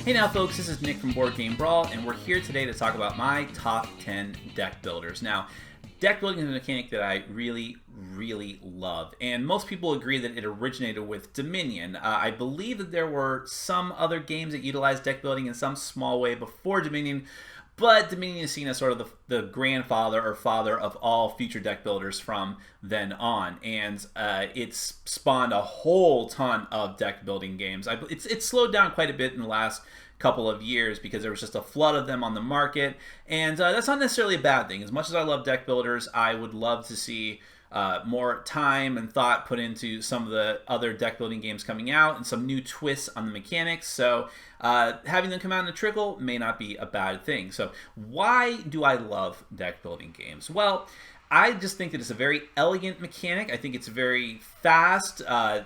Hey now folks, this is Nick from Board Game Brawl, and we're here today to talk about my top 10 deck builders. Now, deck building is a mechanic that I really love, and most people agree that it originated with Dominion. I believe that there were some other games that utilized deck building in some small way before Dominion, but Dominion is seen as sort of the grandfather or father of all future deck builders from then on, and it's spawned a whole ton of deck building games. It's slowed down quite a bit in the last couple of years because there was just a flood of them on the market, and that's not necessarily a bad thing. As much as I love deck builders, I would love to see more time and thought put into some of the other deck building games coming out and some new twists on the mechanics. So having them come out in a trickle may not be a bad thing. So why do I love deck building games? Well, I just think that it's a very elegant mechanic. I think it's very fast. Deck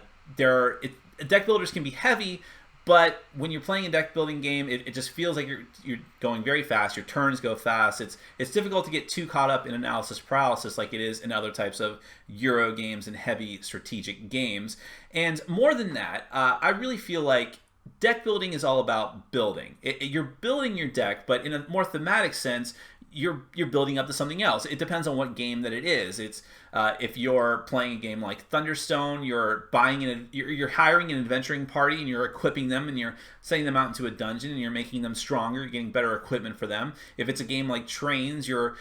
builders can be heavy, but when you're playing a deck building game, it just feels like you're going very fast. Your turns go fast. It's difficult to get too caught up in analysis paralysis like it is in other types of Euro games and heavy strategic games. And more than that, I really feel like deck building is all about building. You're building your deck, but in a more thematic sense, you're building up to something else. It depends on what game that it is. It's if you're playing a game like Thunderstone, you're hiring an adventuring party and you're equipping them and you're sending them out into a dungeon and you're making them stronger, you're getting better equipment for them. If it's a game like Trains, you're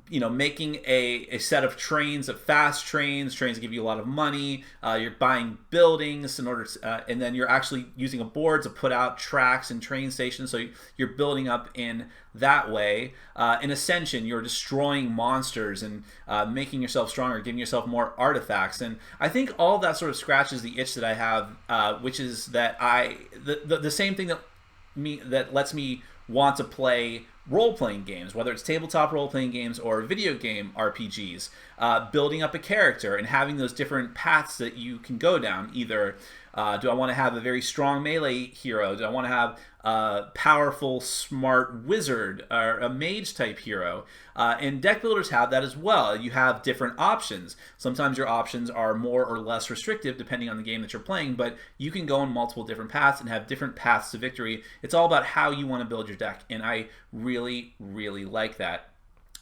making a set of trains, of fast trains that give you a lot of money. You're buying buildings in order to, and then you're actually using a board to put out tracks and train stations. So you're building up in that way. In Ascension, you're destroying monsters and making yourself stronger, giving yourself more artifacts. And I think all of that sort of scratches the itch that I have, which is that the same thing that lets me want to play role-playing games, whether it's tabletop role-playing games or video game RPGs, building up a character and having those different paths that you can go down. Either do I want to have a very strong melee hero? Do I want to have a powerful, smart wizard or a mage type hero? And deck builders have that as well. You have different options. Sometimes your options are more or less restrictive depending on the game that you're playing, but you can go on multiple different paths and have different paths to victory. It's all about how you want to build your deck, and I really like that.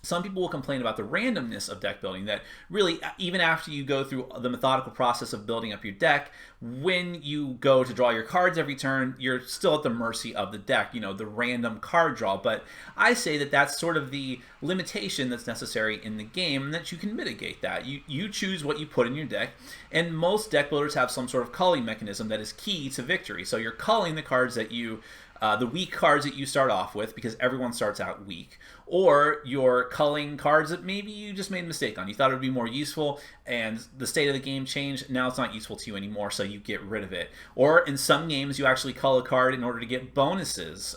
Some people will complain about the randomness of deck building, that really, even after you go through the methodical process of building up your deck, when you go to draw your cards every turn, you're still at the mercy of the deck, the random card draw. But I say that that's sort of the limitation that's necessary in the game, and that you can mitigate that. You choose what you put in your deck, and most deck builders have some sort of culling mechanism that is key to victory. So you're culling the cards that the weak cards that you start off with, because everyone starts out weak, or you're culling cards that maybe you just made a mistake on. You thought it would be more useful, and the state of the game changed. Now it's not useful to you anymore, so you get rid of it. Or in some games, you actually cull a card in order to get bonuses,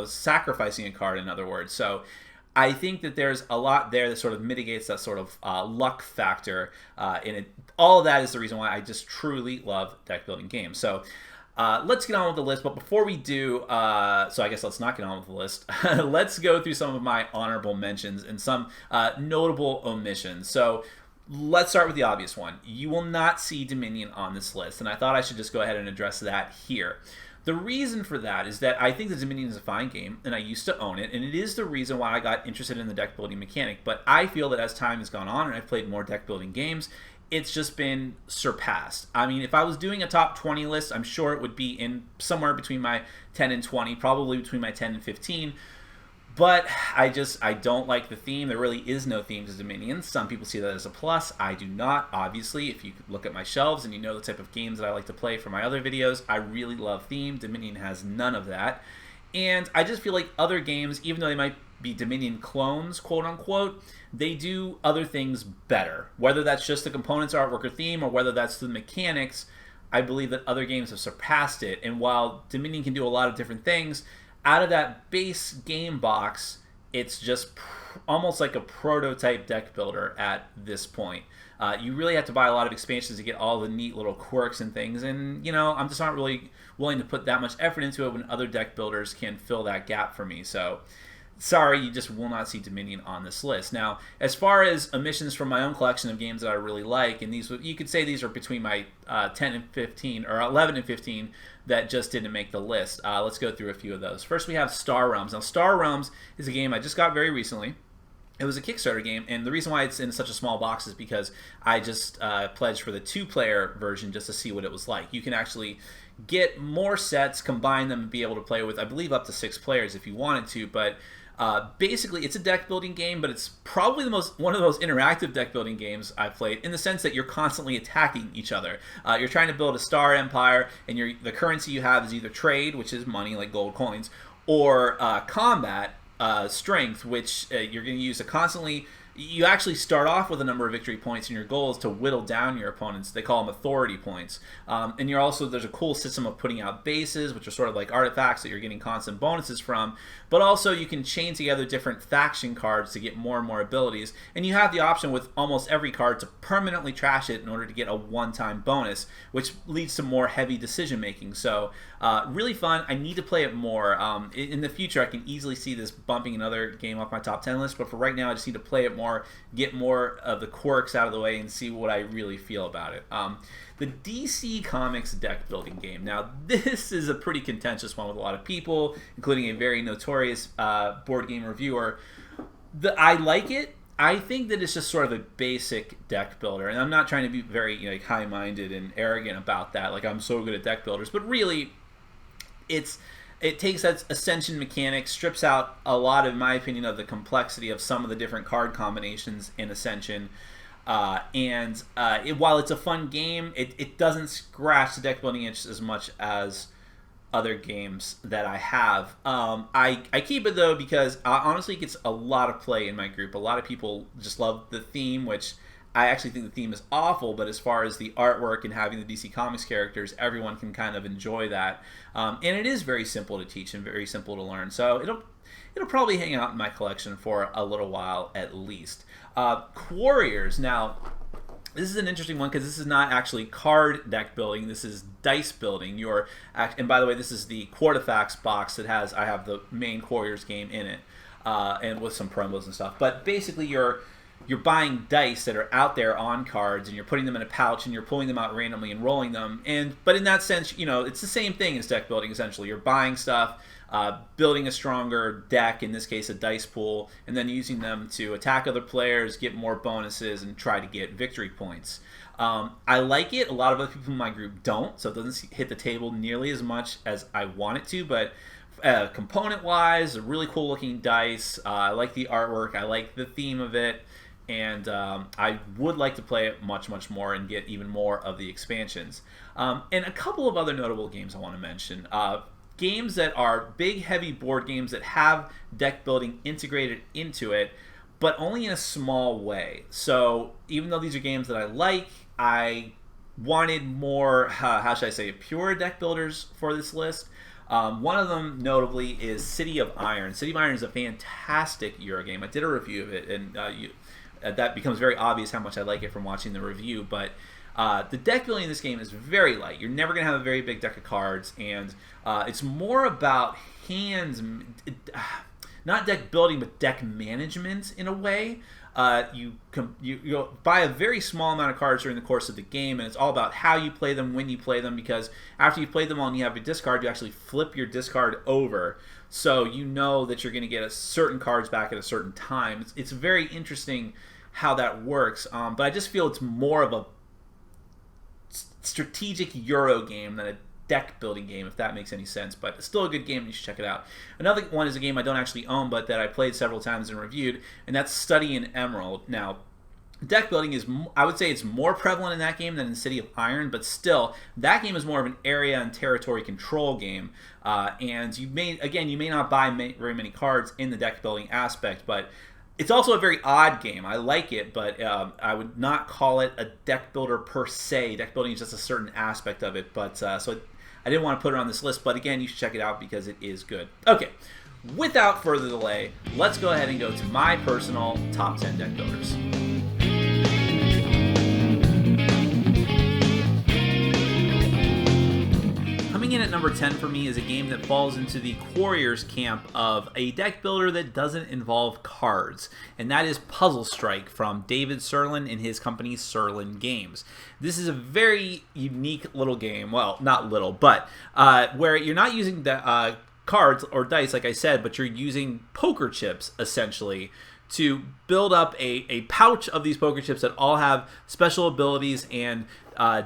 sacrificing a card, in other words. So I think that there's a lot there that sort of mitigates that sort of luck factor in it. All of that is the reason why I just truly love deck building games. So let's get on with the list, but before we do, so I guess let's not get on with the list. Let's go through some of my honorable mentions and some notable omissions. So let's start with the obvious one. You will not see Dominion on this list, and I thought I should just go ahead and address that here. The reason for that is that I think that Dominion is a fine game, and I used to own it, and it is the reason why I got interested in the deck building mechanic. But I feel that as time has gone on and I've played more deck building games, it's just been surpassed. I mean, if I was doing a top 20 list, I'm sure it would be in somewhere between my 10 and 20, probably between my 10 and 15. But I don't like the theme. There really is no theme to Dominion. Some people see that as a plus. I do not. Obviously, if you look at my shelves and you know the type of games that I like to play for my other videos, I really love theme. Dominion has none of that. And I just feel like other games, even though they might be Dominion clones, quote unquote, they do other things better. Whether that's just the components, artwork, or theme, or whether that's the mechanics, I believe that other games have surpassed it. And while Dominion can do a lot of different things, out of that base game box, it's just almost like a prototype deck builder at this point. You really have to buy a lot of expansions to get all the neat little quirks and things, and I'm just not really willing to put that much effort into it when other deck builders can fill that gap for me. So sorry, you just will not see Dominion on this list. Now, as far as omissions from my own collection of games that I really like, and these, you could say these are between my 10 and 15, or 11 and 15, that just didn't make the list. Let's go through a few of those. First, we have Star Realms. Now, Star Realms is a game I just got very recently. It was a Kickstarter game, and the reason why it's in such a small box is because I just pledged for the 2-player version just to see what it was like. You can actually get more sets, combine them, and be able to play with, I believe, up to 6 players if you wanted to, but basically, it's a deck building game, but it's probably one of the most interactive deck building games I've played, in the sense that you're constantly attacking each other. You're trying to build a star empire, and the currency you have is either trade, which is money like gold coins, or combat, strength, which you're going to use to constantly. You actually start off with a number of victory points, and your goal is to whittle down your opponents. They call them authority points. And there's a cool system of putting out bases, which are sort of like artifacts that you're getting constant bonuses from. But also you can chain together different faction cards to get more and more abilities. And you have the option with almost every card to permanently trash it in order to get a one-time bonus, which leads to more heavy decision making. So really fun. I need to play it more. In the future, I can easily see this bumping another game off my top 10 list. But for right now, I just need to play it more, get more of the quirks out of the way, and see what I really feel about it. The DC Comics deck building game. Now, this is a pretty contentious one with a lot of people, including a very notorious board game reviewer. I like it. I think that it's just sort of a basic deck builder, and I'm not trying to be very high-minded and arrogant about that, like I'm so good at deck builders, but really, it takes that Ascension mechanic, strips out a lot, in my opinion, of the complexity of some of the different card combinations in Ascension. While it's a fun game, it doesn't scratch the deck building itch as much as other games that I have. I keep it, though, because honestly it gets a lot of play in my group. A lot of people just love the theme, which I actually think the theme is awful, but as far as the artwork and having the DC Comics characters, everyone can kind of enjoy that. And it is very simple to teach and very simple to learn. So it'll probably hang out in my collection for a little while at least. Quarriors. Now, this is an interesting one because this is not actually card deck building. This is dice building. And by the way, this is the Quarterfax box that I have the main Quarriors game in it, and with some promos and stuff. But basically, you're buying dice that are out there on cards, and you're putting them in a pouch, and you're pulling them out randomly and rolling them. But in that sense, it's the same thing as deck building. Essentially, you're buying stuff, building a stronger deck, in this case a dice pool, and then using them to attack other players, get more bonuses, and try to get victory points. I like it. A lot of other people in my group don't, so it doesn't hit the table nearly as much as I want it to, but component-wise, a really cool-looking dice. I like the artwork. I like the theme of it. And I would like to play it much, much more and get even more of the expansions. And a couple of other notable games I want to mention. Games that are big, heavy board games that have deck building integrated into it, but only in a small way. So even though these are games that I like, I wanted more, how should I say, pure deck builders for this list. One of them, notably, is City of Iron. City of Iron is a fantastic Euro game. I did a review of it, and that becomes very obvious how much I like it from watching the review. But the deck building in this game is very light. You're never going to have a very big deck of cards, and it's more about hands, not deck building, but deck management in a way. You buy a very small amount of cards during the course of the game, and it's all about how you play them, when you play them, because after you play them all and you have your discard, you actually flip your discard over, so you know that you're going to get certain cards back at a certain time. It's very interesting how that works, but I just feel it's more of a strategic Euro game than a deck building game, if that makes any sense. But it's still a good game, and you should check it out. Another one is a game I don't actually own, but that I played several times and reviewed, and that's Study in Emerald. Now, deck building is, I would say it's more prevalent in that game than in City of Iron, but still, that game is more of an area and territory control game, and you may not buy very many cards in the deck building aspect, but it's also a very odd game. I like it, but I would not call it a deck builder per se. Deck building is just a certain aspect of it, but so I didn't want to put it on this list, but again, you should check it out because it is good. Okay, without further delay, let's go ahead and go to my personal top 10 deck builders. in at number 10 for me is a game that falls into the Quarriors camp of a deck builder that doesn't involve cards, and that is Puzzle Strike from David Serlin and his company Serlin Games. This is a very unique little game, well, not little, but where you're not using the cards or dice, like I said, but you're using poker chips, essentially, to build up a pouch of these poker chips that all have special abilities and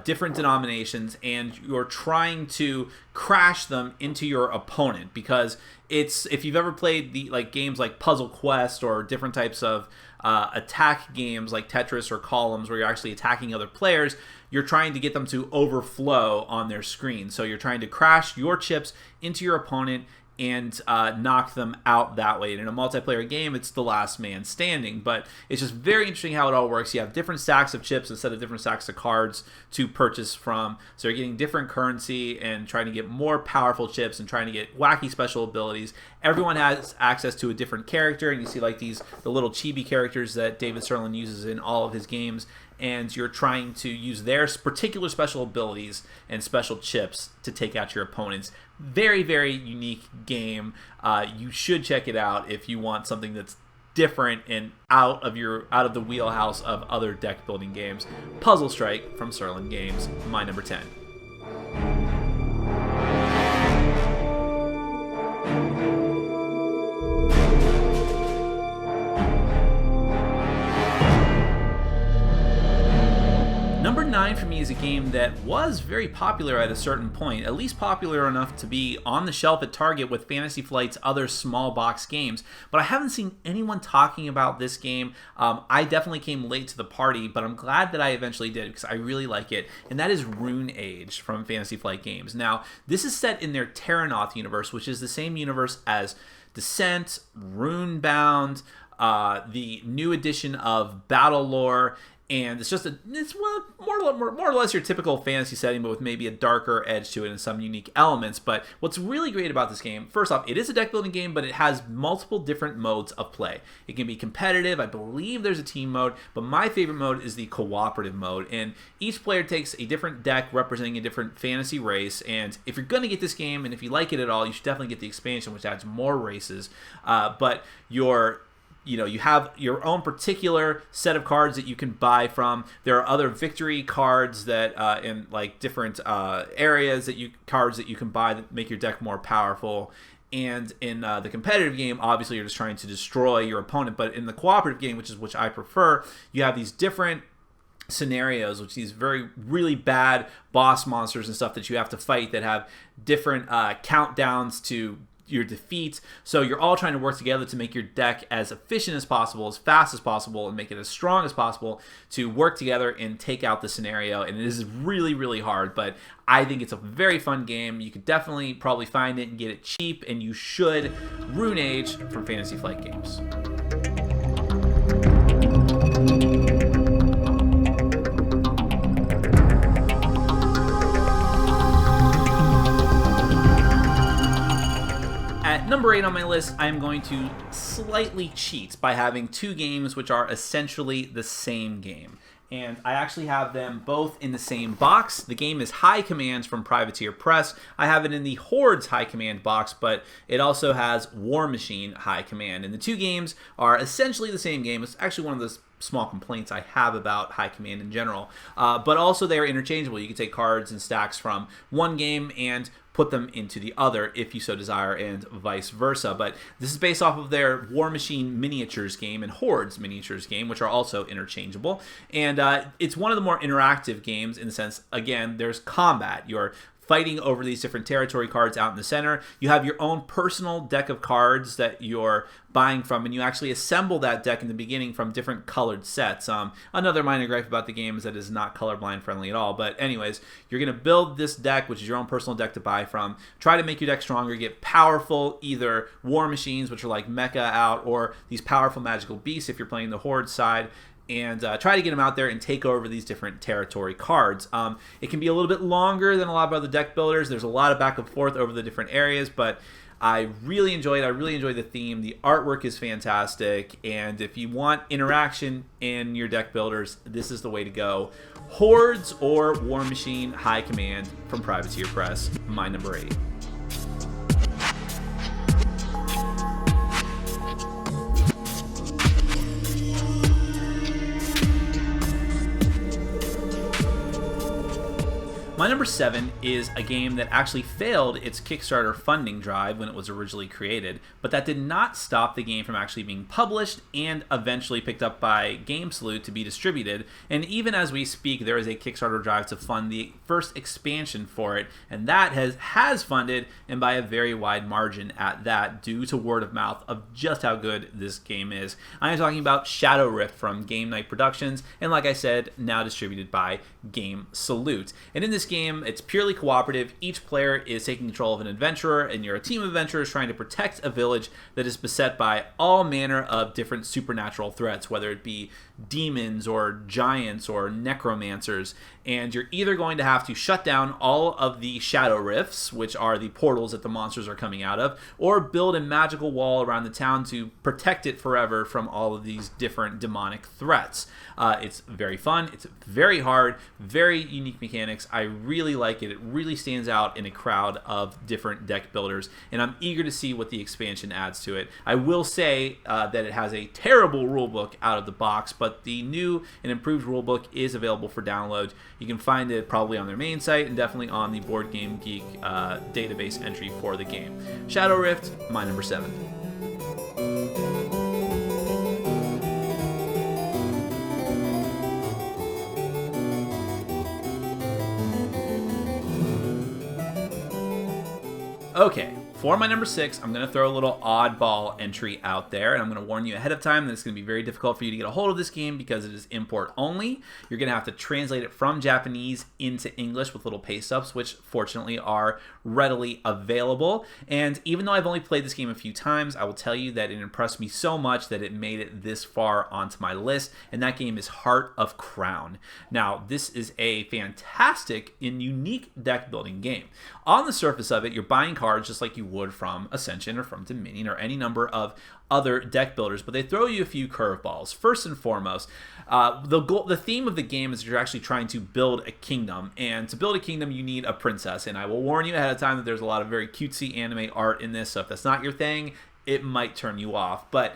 different denominations, and you're trying to crash them into your opponent, because if you've ever played the games like Puzzle Quest or different types of attack games like Tetris or Columns, where you're actually attacking other players, you're trying to get them to overflow on their screen. So you're trying to crash your chips into your opponent and knock them out that way. And in a multiplayer game, it's the last man standing. But it's just very interesting how it all works. You have different stacks of chips instead of different stacks of cards to purchase from. So you're getting different currency and trying to get more powerful chips and trying to get wacky special abilities. Everyone has access to a different character, and you see the little chibi characters that David Serlin uses in all of his games. And you're trying to use their particular special abilities and special chips to take out your opponents. Very, very unique game. You should check it out if you want something that's different and out of the wheelhouse of other deck building games. Puzzle Strike from Serlin Games, my number 10. Number 9 for me is a game that was very popular at a certain point, at least popular enough to be on the shelf at Target with Fantasy Flight's other small box games, but I haven't seen anyone talking about this game. I definitely came late to the party, but I'm glad that I eventually did because I really like it, and that is Rune Age from Fantasy Flight Games. Now, this is set in their Terranoth universe, which is the same universe as Descent, Runebound, the new edition of Battle Lore, and it's more or less your typical fantasy setting, but with maybe a darker edge to it and some unique elements. But what's really great about this game, first off, it is a deck building game, but it has multiple different modes of play. It can be competitive. I believe there's a team mode, but my favorite mode is the cooperative mode. And each player takes a different deck representing a different fantasy race. And if you're going to get this game, and if you like it at all, you should definitely get the expansion, which adds more races. But you have your own particular set of cards that you can buy from. There are other victory cards that in different areas cards that you can buy that make your deck more powerful. And in the competitive game, obviously you're just trying to destroy your opponent. But in the cooperative game, which I prefer, you have these different scenarios, which these really bad boss monsters and stuff that you have to fight that have different countdowns to your defeat. So you're all trying to work together to make your deck as efficient as possible, as fast as possible, and make it as strong as possible to work together and take out the scenario. And it is really, really hard, but I think it's a very fun game. You could definitely probably find it and get it cheap, and you should. Rune Age from Fantasy Flight Games. At number 8 on my list, I'm going to slightly cheat by having two games which are essentially the same game. And I actually have them both in the same box. The game is High Commands from Privateer Press. I have it in the Hordes High Command box, but it also has War Machine High Command. And the two games are essentially the same game. It's actually one of the small complaints I have about High Command in general. But also they are interchangeable. You can take cards and stacks from one game and put them into the other if you so desire, and vice versa. But this is based off of their War Machine miniatures game and Hordes miniatures game, which are also interchangeable. And it's one of the more interactive games in the sense, again, there's combat. You're fighting over these different territory cards out in the center. You have your own personal deck of cards that you're buying from, and you actually assemble that deck in the beginning from different colored sets. Another minor gripe about the game is that it's not colorblind friendly at all. But anyways, you're going to build this deck, which is your own personal deck to buy from. Try to make your deck stronger, get powerful either war machines, which are like mecha out, or these powerful magical beasts if you're playing the Horde side. And try to get them out there and take over these different territory cards. It can be a little bit longer than a lot of other deck builders. There's a lot of back and forth over the different areas, but I really enjoyed it. I really enjoyed the theme. The artwork is fantastic, and if you want interaction in your deck builders, this is the way to go. Hordes or War Machine High Command from Privateer Press, my number 8. My number 7 is a game that actually failed its Kickstarter funding drive when it was originally created, but that did not stop the game from actually being published and eventually picked up by Game Salute to be distributed. And even as we speak, there is a Kickstarter drive to fund the first expansion for it, and that has funded, and by a very wide margin at that, due to word of mouth of just how good this game is. I am talking about Shadow Rift from Game Night Productions, and like I said, now distributed by Game Salute. And in this game, it's purely cooperative. Each player is taking control of an adventurer, and you're a team of adventurers trying to protect a village that is beset by all manner of different supernatural threats, whether it be demons or giants or necromancers. And you're either going to have to shut down all of the shadow rifts, which are the portals that the monsters are coming out of, or build a magical wall around the town to protect it forever from all of these different demonic threats. It's very fun. It's very hard. Very unique mechanics. I really like it. It really stands out in a crowd of different deck builders, and I'm eager to see what the expansion adds to it. I will say that it has a terrible rulebook out of the box, but the new and improved rulebook is available for download. You can find it probably on their main site and definitely on the Board Game Geek database entry for the game. Shadow Rift, my number 7. Okay, for my number 6, I'm going to throw a little oddball entry out there, and I'm going to warn you ahead of time that it's going to be very difficult for you to get a hold of this game because it is import only. You're going to have to translate it from Japanese into English with little paste-ups, which fortunately are readily available. And even though I've only played this game a few times, I will tell you that it impressed me so much that it made it this far onto my list, and that game is Heart of Crown. Now, this is a fantastic and unique deck building game. On the surface of it, you're buying cards just like you would from Ascension or from Dominion or any number of other deck builders, but they throw you a few curveballs. First and foremost, the theme of the game is that you're actually trying to build a kingdom, and to build a kingdom you need a princess, and I will warn you ahead of time that there's a lot of very cutesy anime art in this, so if that's not your thing, it might turn you off. But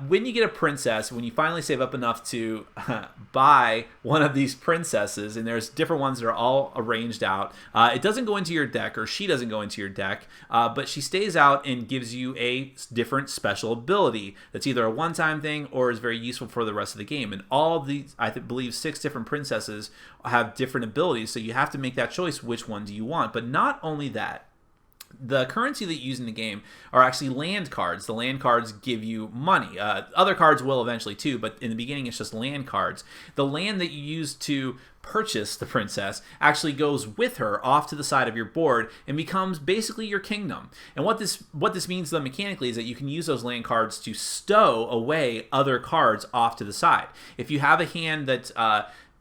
when you get a princess, when you finally save up enough to buy one of these princesses, and there's different ones that are all arranged out, it doesn't go into your deck, or she doesn't go into your deck, but she stays out and gives you a different special ability that's either a one-time thing or is very useful for the rest of the game. And all of these, I believe 6 different princesses have different abilities, so you have to make that choice, which one do you want. But not only that, the currency that you use in the game are actually land cards. The land cards give you money. Other cards will eventually too, but in the beginning it's just land cards. The land that you use to purchase the princess actually goes with her off to the side of your board and becomes basically your kingdom. And what this means then mechanically is that you can use those land cards to stow away other cards off to the side. If you have a hand that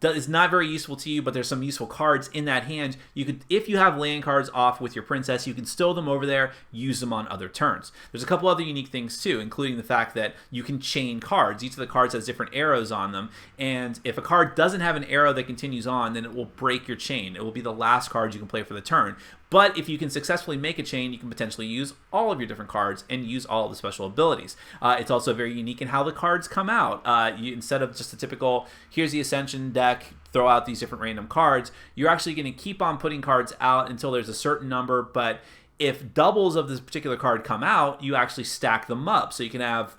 is not very useful to you, but there's some useful cards in that hand, you could, if you have land cards off with your princess, you can stow them over there, use them on other turns. There's a couple other unique things too, including the fact that you can chain cards. Each of the cards has different arrows on them, and if a card doesn't have an arrow that continues on, then it will break your chain. It will be the last card you can play for the turn. But if you can successfully make a chain, you can potentially use all of your different cards and use all of the special abilities. It's also very unique in how the cards come out. Instead of just a typical, here's the Ascension deck, throw out these different random cards, you're actually going to keep on putting cards out until there's a certain number, but if doubles of this particular card come out, you actually stack them up. So you can have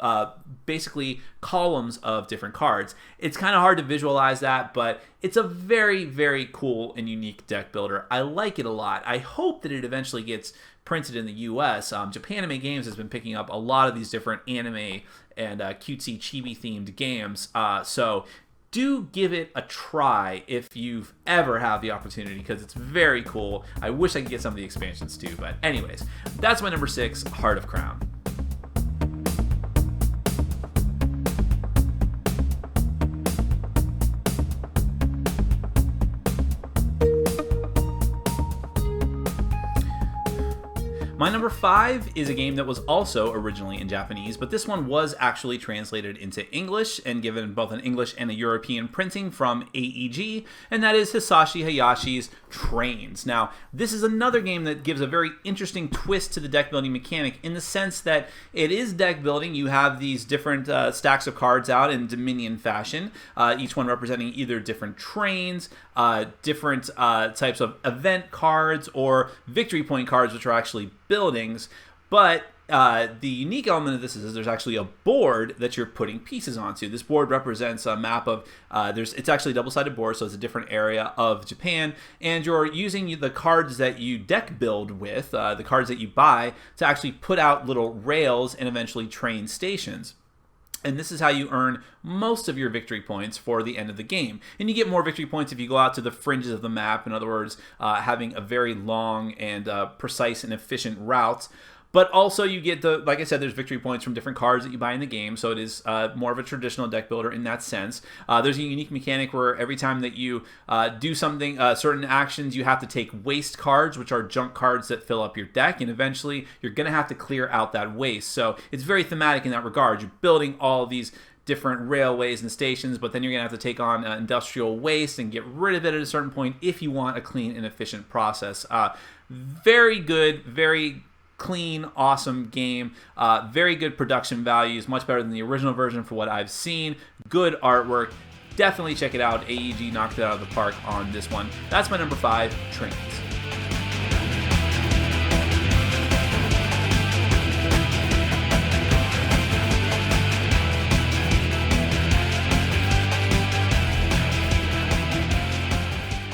basically columns of different cards. It's kind of hard to visualize that, but it's a very, very cool and unique deck builder. I like it a lot. I hope that it eventually gets printed in the US. Japanime Games has been picking up a lot of these different anime and cutesy chibi themed games. So do give it a try if you've ever had the opportunity, because it's very cool. I wish I could get some of the expansions too, but anyways, that's my number 6, Heart of Crown. My number 5 is a game that was also originally in Japanese, but this one was actually translated into English and given both an English and a European printing from AEG, and that is Hisashi Hayashi's Trains. Now, this is another game that gives a very interesting twist to the deck building mechanic in the sense that it is deck building. You have these different stacks of cards out in Dominion fashion, each one representing either different trains, different types of event cards, or victory point cards, which are actually buildings. But the unique element of this is there's actually a board that you're putting pieces onto. This board represents a map of, it's actually a double-sided board, so it's a different area of Japan, and you're using the cards that you deck build with, the cards that you buy, to actually put out little rails and eventually train stations. And this is how you earn most of your victory points for the end of the game. And you get more victory points if you go out to the fringes of the map. In other words, having a very long and precise and efficient route. But also you get like I said, there's victory points from different cards that you buy in the game, so it is more of a traditional deck builder in that sense. There's a unique mechanic where every time that you do something, certain actions, you have to take waste cards, which are junk cards that fill up your deck, and eventually you're going to have to clear out that waste. So it's very thematic in that regard. You're building all of these different railways and stations, but then you're going to have to take on industrial waste and get rid of it at a certain point if you want a clean and efficient process. Very good, very clean, awesome game. Very good production values, much better than the original version for what I've seen. Good artwork. Definitely check it out. AEG knocked it out of the park on this one. That's my number 5, Trains.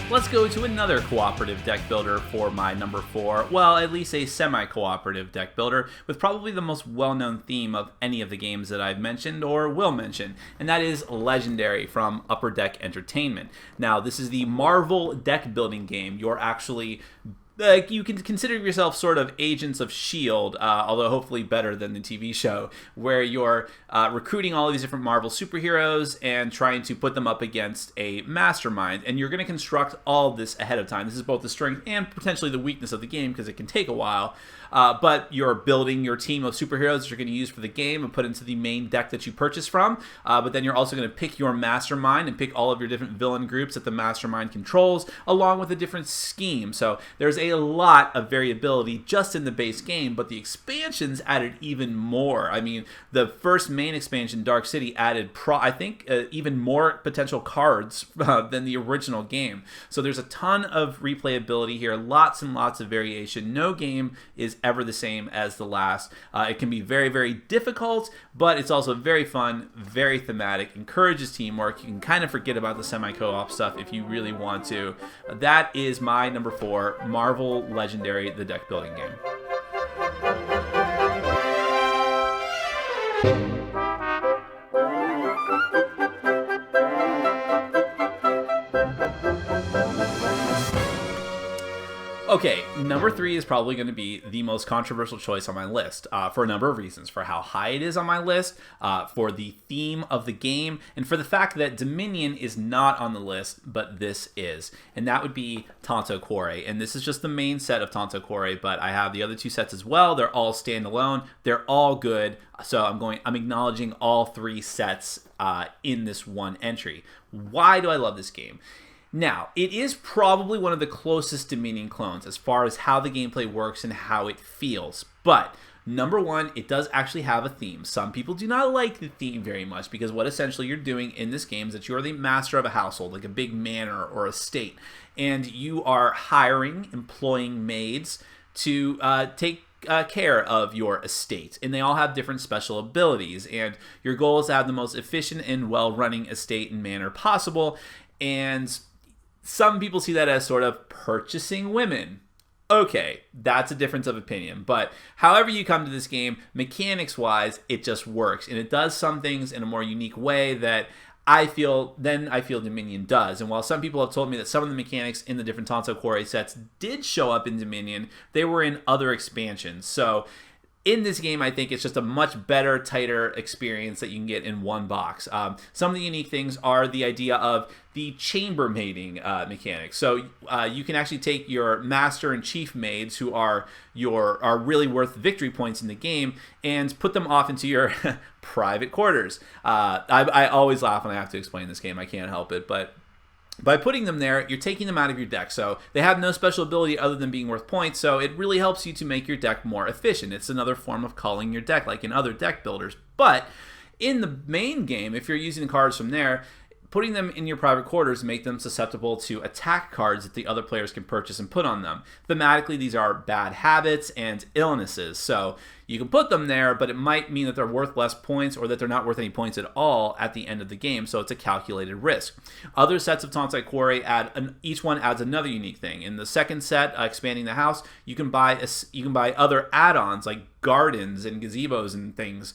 Let's go to another cooperative deck builder for my number 4. Well, at least a semi-cooperative deck builder with probably the most well-known theme of any of the games that I've mentioned or will mention, and that is Legendary from Upper Deck Entertainment. Now, this is the Marvel deck building game. You're actually you can consider yourself sort of agents of S.H.I.E.L.D., although hopefully better than the TV show, where you're recruiting all of these different Marvel superheroes and trying to put them up against a mastermind. And you're going to construct all of this ahead of time. This is both the strength and potentially the weakness of the game because it can take a while. But you're building your team of superheroes that you're going to use for the game and put into the main deck that you purchase from. But then you're also going to pick your mastermind and pick all of your different villain groups that the mastermind controls, along with a different scheme. So there's a lot of variability just in the base game, but the expansions added even more. I mean, the first main expansion, Dark City, added even more potential cards than the original game. So there's a ton of replayability here, lots and lots of variation. No game is ever the same as the last. It can be very, very difficult, but it's also very fun, very thematic, encourages teamwork. You can kind of forget about the semi-co-op stuff if you really want to. That is my number 4, Marvel Legendary, the deck building game. Okay, number 3 is probably going to be the most controversial choice on my list for a number of reasons. For how high it is on my list, for the theme of the game, and for the fact that Dominion is not on the list, but this is. And that would be Tonto Quarry. And this is just the main set of Tonto Quarry, but I have the other 2 sets as well. They're all standalone. They're all good. So I'm acknowledging all 3 sets in this one entry. Why do I love this game? Now, it is probably one of the closest Dominion clones as far as how the gameplay works and how it feels. But number 1, it does actually have a theme. Some people do not like the theme very much because what essentially you're doing in this game is that you're the master of a household, like a big manor or estate, and you are employing maids to take care of your estate, and they all have different special abilities, and your goal is to have the most efficient and well-running estate and manor possible. And some people see that as sort of purchasing women. Okay, that's a difference of opinion. But however you come to this game, mechanics-wise, it just works. And it does some things in a more unique way that I feel Dominion does. And while some people have told me that some of the mechanics in the different Tonto Quarry sets did show up in Dominion, they were in other expansions. So in this game, I think it's just a much better, tighter experience that you can get in one box. Some of the unique things are the idea of the chamber mating mechanic. So you can actually take your master and chief maids, who are really worth victory points in the game, and put them off into your private quarters. I always laugh when I have to explain this game. I can't help it, but by putting them there, you're taking them out of your deck. So they have no special ability other than being worth points, so it really helps you to make your deck more efficient. It's another form of culling your deck, like in other deck builders. But in the main game, if you're using the cards from there, putting them in your private quarters make them susceptible to attack cards that the other players can purchase and put on them. Thematically, these are bad habits and illnesses. So you can put them there, but it might mean that they're worth less points or that they're not worth any points at all at the end of the game, so it's a calculated risk. Other sets of Tonto Quarry each one adds another unique thing. In the second set, expanding the house, you can buy other add-ons like gardens and gazebos and things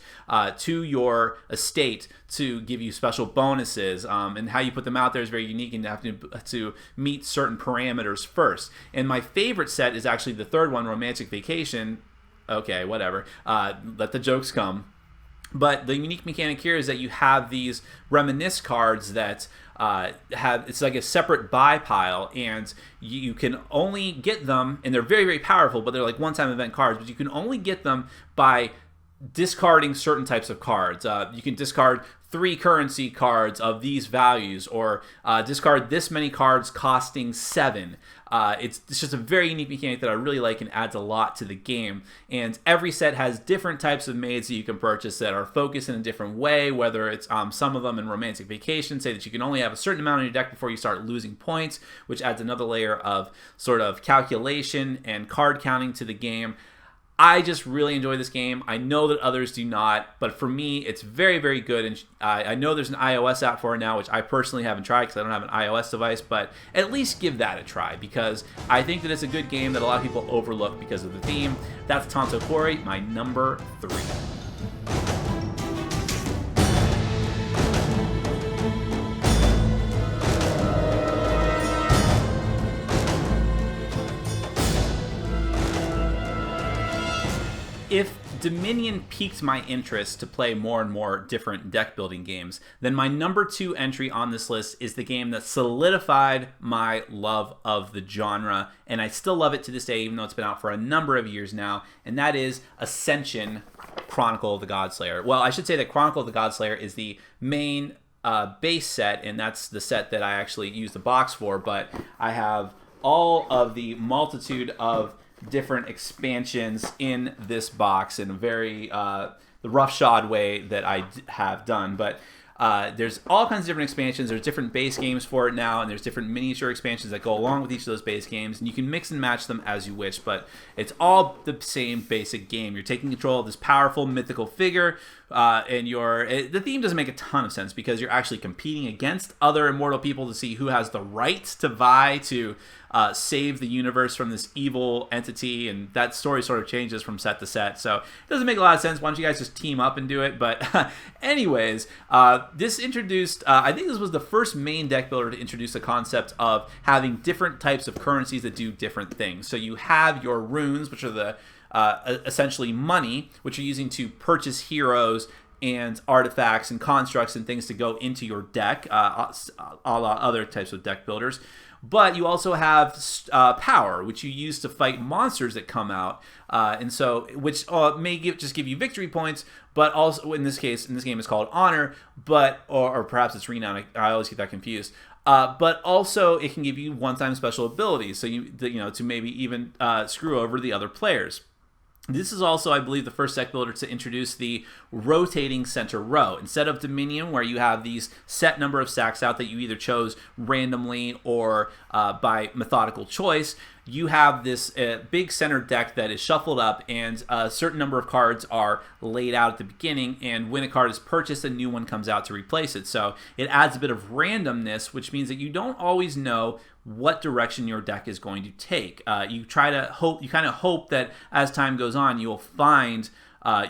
to your estate to give you special bonuses, and how you put them out there is very unique, and you have to meet certain parameters first. And my favorite set is actually the third one, Romantic Vacation. Okay, whatever. Let the jokes come. But the unique mechanic here is that you have these reminisce cards that it's like a separate buy pile, and you can only get them, and they're very, very powerful, but they're like one-time event cards, but you can only get them by discarding certain types of cards. You can discard 3 currency cards of these values, or discard this many cards costing 7. It's just a very unique mechanic that I really like and adds a lot to the game. And every set has different types of maids that you can purchase that are focused in a different way, whether it's some of them in Romantic Vacation say that you can only have a certain amount in your deck before you start losing points, which adds another layer of sort of calculation and card counting to the game. I just really enjoy this game. I know that others do not, but for me, it's very, very good. And I know there's an iOS app for it now, which I personally haven't tried because I don't have an iOS device, but at least give that a try because I think that it's a good game that a lot of people overlook because of the theme. That's Tonto Quarry, my number 3. If Dominion piqued my interest to play more and more different deck building games, then my number 2 entry on this list is the game that solidified my love of the genre, and I still love it to this day even though it's been out for a number of years now, and that is Ascension Chronicle of the Godslayer. Well, I should say that Chronicle of the Godslayer is the main base set, and that's the set that I actually use the box for, but I have all of the multitude of different expansions in this box in a very the roughshod way that I have done, but there's all kinds of different expansions. There's different base games for it now, and there's different miniature expansions that go along with each of those base games, and you can mix and match them as you wish, but it's all the same basic game. You're taking control of this powerful mythical figure, and the theme doesn't make a ton of sense because you're actually competing against other immortal people to see who has the right to vie to save the universe from this evil entity, and that story sort of changes from set to set, so it doesn't make a lot of sense. Why don't you guys just team up and do it? But anyways, this introduced, I think this was the first main deck builder to introduce the concept of having different types of currencies that do different things. So you have your runes, which are the essentially money, which you're using to purchase heroes and artifacts and constructs and things to go into your deck, a la other types of deck builders. But you also have power, which you use to fight monsters that come out, and so which may just give you victory points, but also in this game it's called honor, but or perhaps it's renown. I always get that confused. But also it can give you one-time special abilities, so to maybe even screw over the other players. This is also, I believe, the first deck builder to introduce the rotating center row. Instead of Dominion, where you have these set number of stacks out that you either chose randomly or by methodical choice, you have this big center deck that is shuffled up, and a certain number of cards are laid out at the beginning, and when a card is purchased, a new one comes out to replace it. So it adds a bit of randomness, which means that you don't always know what direction your deck is going to take. You kind of hope that as time goes on, you will find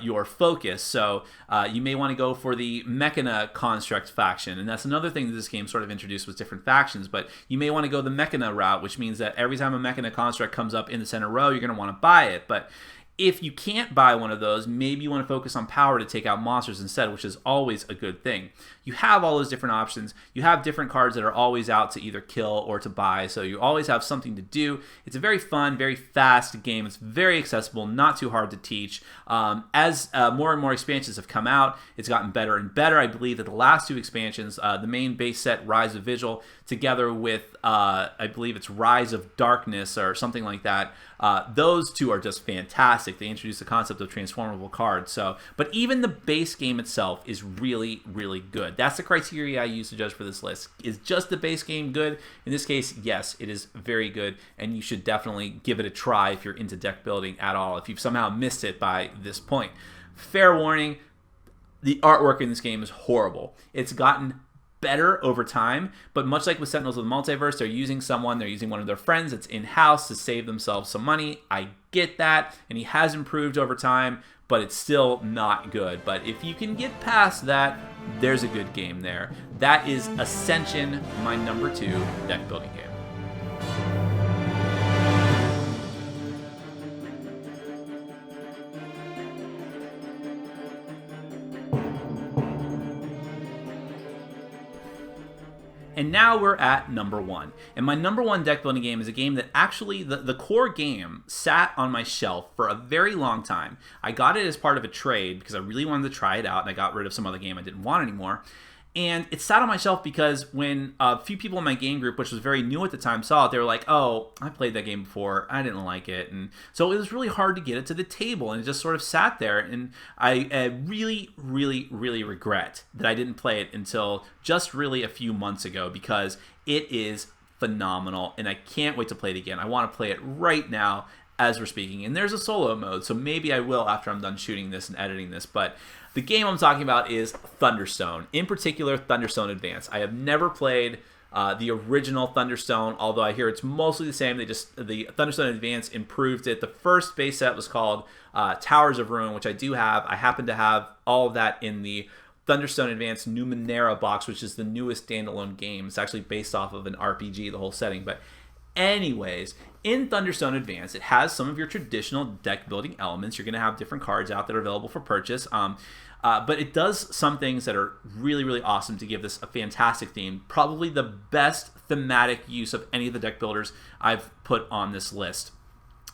your focus. So you may want to go for the Mechana construct faction, and that's another thing that this game sort of introduced was different factions, but you may want to go the Mechana route, which means that every time a Mechana construct comes up in the center row, you're going to want to buy it. But If you can't buy one of those, maybe you want to focus on power to take out monsters instead, which is always a good thing. You have all those different options. You have different cards that are always out to either kill or to buy, so you always have something to do. It's a very fun, very fast game. It's very accessible, not too hard to teach. As more and more expansions have come out, it's gotten better and better. I believe that the last 2 expansions, the main base set, Rise of Vigil, together with, I believe it's Rise of Darkness or something like that, those 2 are just fantastic. They introduce the concept of transformable cards. But even the base game itself is really, really good. That's the criteria I use to judge for this list. Is just the base game good? In this case, yes, it is very good, and you should definitely give it a try if you're into deck building at all, if you've somehow missed it by this point. Fair warning, the artwork in this game is horrible. It's gotten better over time, but much like with Sentinels of the Multiverse, they're using one of their friends that's in-house to save themselves some money. I get that, and he has improved over time, but it's still not good. But if you can get past that, there's a good game there. That is Ascension, my number 2 deck building game. And now we're at number 1. And my number 1 deck building game is a game that actually, the core game sat on my shelf for a very long time. I got it as part of a trade because I really wanted to try it out, and I got rid of some other game I didn't want anymore. And it sat on my shelf because when a few people in my game group, which was very new at the time, saw it, they were like, oh, I played that game before, I didn't like it. And so it was really hard to get it to the table, and it just sort of sat there. And I really, really, really regret that I didn't play it until just really a few months ago, because it is phenomenal, and I can't wait to play it again. I want to play it right now as we're speaking. And there's a solo mode, so maybe I will after I'm done shooting this and editing this. But the game I'm talking about is Thunderstone, in particular Thunderstone Advanced. I have never played the original Thunderstone, although I hear it's mostly the same. The Thunderstone Advanced improved it. The first base set was called Towers of Ruin, which I do have. I happen to have all of that in the Thunderstone Advanced Numenera box, which is the newest standalone game. It's actually based off of an RPG, the whole setting. But anyways, in Thunderstone Advanced, it has some of your traditional deck building elements. You're going to have different cards out that are available for purchase. But it does some things that are really, really awesome to give this a fantastic theme. Probably the best thematic use of any of the deck builders I've put on this list.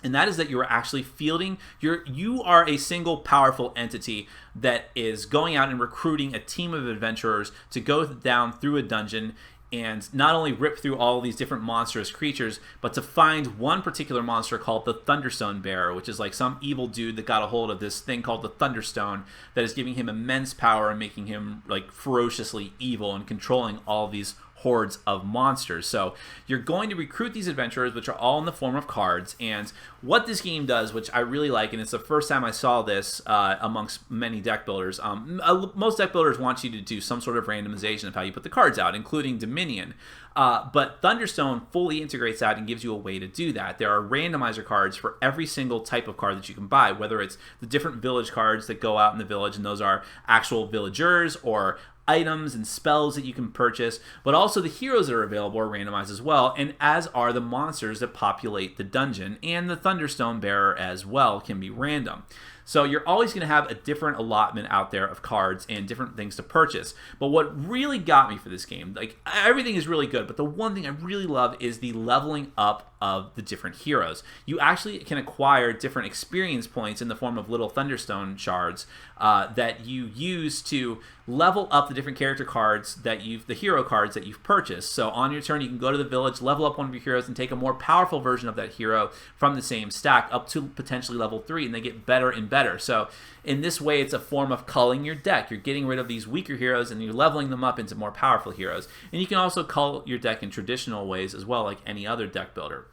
And that is that you are actually fielding, you are a single powerful entity that is going out and recruiting a team of adventurers to go down through a dungeon and not only rip through all these different monstrous creatures, but to find one particular monster called the Thunderstone Bearer, which is like some evil dude that got a hold of this thing called the Thunderstone that is giving him immense power and making him like ferociously evil and controlling all these hordes of monsters. So you're going to recruit these adventurers, which are all in the form of cards. And what this game does, which I really like, and it's the first time I saw this amongst many deck builders, most deck builders want you to do some sort of randomization of how you put the cards out, including Dominion. But Thunderstone fully integrates that and gives you a way to do that. There are randomizer cards for every single type of card that you can buy, whether it's the different village cards that go out in the village, and those are actual villagers or items and spells that you can purchase, but also the heroes that are available are randomized as well, and as are the monsters that populate the dungeon, and the Thunderstone Bearer as well can be random. So you're always going to have a different allotment out there of cards and different things to purchase. But what really got me for this game, like everything is really good, but the one thing I really love is the leveling up of the different heroes. You actually can acquire different experience points in the form of little Thunderstone shards that you use to level up the different character cards that the hero cards that you've purchased. So on your turn, you can go to the village, level up one of your heroes, and take a more powerful version of that hero from the same stack up to potentially level 3, and they get better and better. So in this way, it's a form of culling your deck. You're getting rid of these weaker heroes and you're leveling them up into more powerful heroes. And you can also cull your deck in traditional ways as well, like any other deck builder.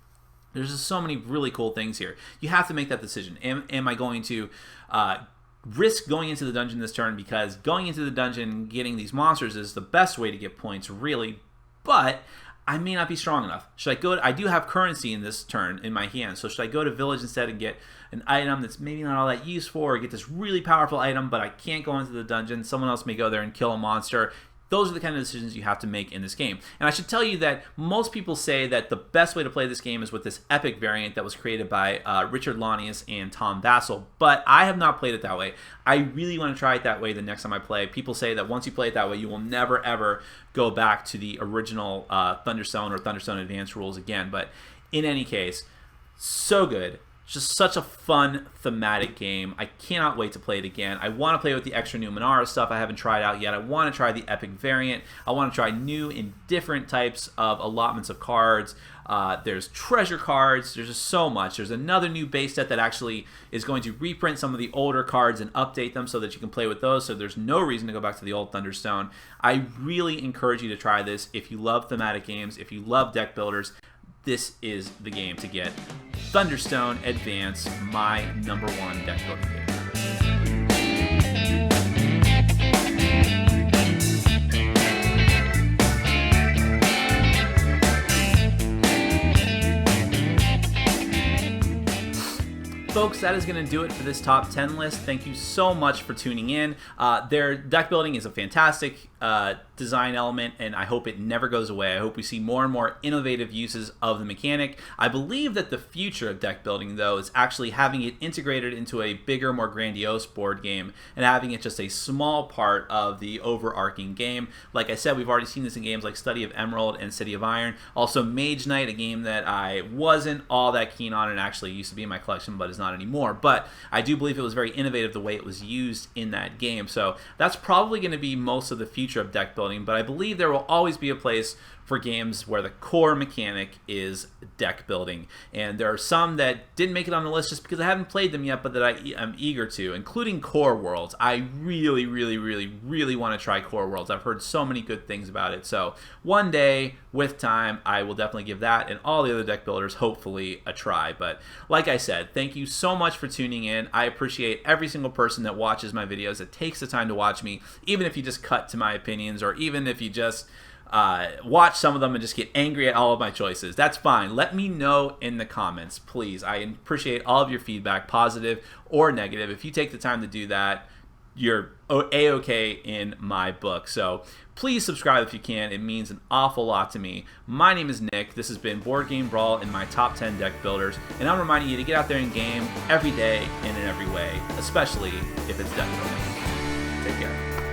There's just so many really cool things here. You have to make that decision. Am I going to risk going into the dungeon this turn, because going into the dungeon and getting these monsters is the best way to get points, really, but I may not be strong enough. Should I go? I do have currency in this turn in my hand, so should I go to village instead and get an item that's maybe not all that useful, or get this really powerful item, but I can't go into the dungeon? Someone else may go there and kill a monster. Those are the kind of decisions you have to make in this game. And I should tell you that most people say that the best way to play this game is with this epic variant that was created by Richard Launius and Tom Vassell, but I have not played it that way. I really want to try it that way the next time I play. People say that once you play it that way, you will never ever go back to the original Thunderstone or Thunderstone Advanced rules again. But in any case, so good. Just such a fun thematic game. I cannot wait to play it again. I want to play with the extra Numenera stuff I haven't tried out yet. I want to try the epic variant. I want to try new and different types of allotments of cards. There's treasure cards. There's just so much. There's another new base set that actually is going to reprint some of the older cards and update them so that you can play with those. So there's no reason to go back to the old Thunderstone. I really encourage you to try this. If you love thematic games, if you love deck builders, this is the game to get. Thunderstone Advanced, my #1 deck building game. Folks, that is going to do it for this top 10 list. Thank you so much for tuning in. Their deck building is a fantastic design element, and I hope it never goes away. I hope we see more and more innovative uses of the mechanic. I believe that the future of deck building, though, is actually having it integrated into a bigger, more grandiose board game and having it just a small part of the overarching game. Like I said, we've already seen this in games like Study of Emerald and City of Iron. Also, Mage Knight, a game that I wasn't all that keen on and actually used to be in my collection, but is not anymore. But I do believe it was very innovative the way it was used in that game. So that's probably going to be most of the future of deck building, but I believe there will always be a place for games where the core mechanic is deck building. And there are some that didn't make it on the list just because I haven't played them yet, but that I am eager to, including Core Worlds. I really, really, really, really want to try Core Worlds. I've heard so many good things about it. So one day, with time, I will definitely give that and all the other deck builders, hopefully, a try. But like I said, thank you so much for tuning in. I appreciate every single person that watches my videos, that takes the time to watch me, even if you just cut to my opinions, or even if you just watch some of them and just get angry at all of my choices. That's fine. Let me know in the comments, please. I appreciate all of your feedback, positive or negative. If you take the time to do that, you're A-okay in my book. So please subscribe if you can. It means an awful lot to me. My name is Nick. This has been Board Game Brawl and my top 10 deck builders. And I'm reminding you to get out there and game every day and in every way, especially if it's deck building. Take care.